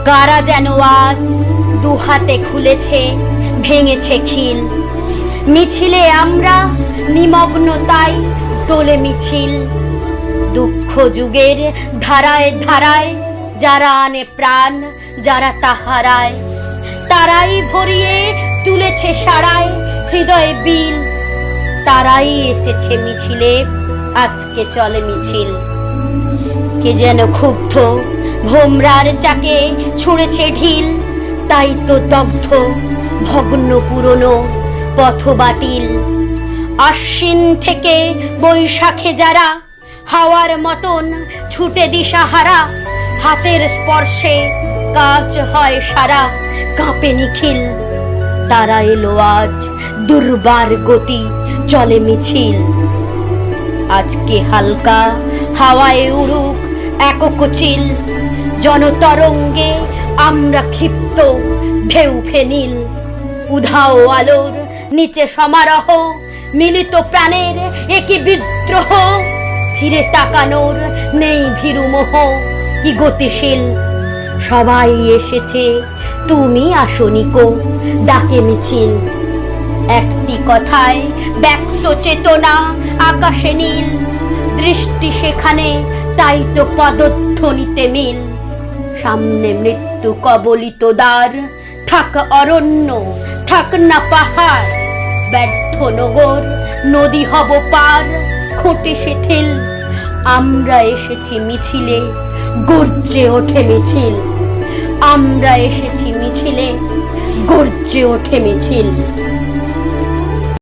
গারা যেন আজ দুহাতে খুলেছে, ভেঙেছে খিল। মিছিলে আমরা নিমগ্ন, তাই দোলে মিছিল। দুঃখ যুগের ধারায় ধারায় যারা আনে প্রাণ, যারা তাহারায়, তারাই ভরিয়ে তুলেছে সারায় হৃদয়ে বিল। তারাই এসেছে মিছিলে, আজকে চলে মিছিল। কে যেন ক্ষুব্ধ ভোমরার চাকে ছুঁড়েছে ঢিল, তাই তো দগ্ধ ভগ্ন পুরনো পথ বাতিল। আশ্বিন থেকে বৈশাখে যারা হাওয়ার মতন ছুটে দিশাহারা, হাতের স্পর্শে কাজ হয় সারা, কাঁপে নিখিল। তারা এলো আজ দুর্বার গতি, চলে মিছিল। আজকে হালকা হাওয়ায় উড়ুক একক চিল, জনতরঙ্গে আমরা ক্ষিপ্ত ঢেউ ফেনিল। উধাও আলোর নিচে সমারোহ, মিলিত প্রাণের একই বিদ্রোহ। ফিরে তাকানোর নেই ভীরু মোহ, কি গতিশীল। সবাই এসেছে, তুমি আসনিকো, ডাকে মিছিল। একটি কথায় ব্যক্ত চেতনা, আকাশে নীল। দৃষ্টি সেখানে, তাই তো পদধ্বনিতে মিল। সামনে মৃত্যু কবলিত দ্বার, থাক অরণ্য, থাক না পাহাড়। ব্যর্থ নগর, নদী হব পার, খুঁটি শিথিল। আমরা এসেছি মিছিলে, গর্জে ওঠে মিছিল। আমরা এসেছি মিছিলে, গর্জে ওঠে মিছিল।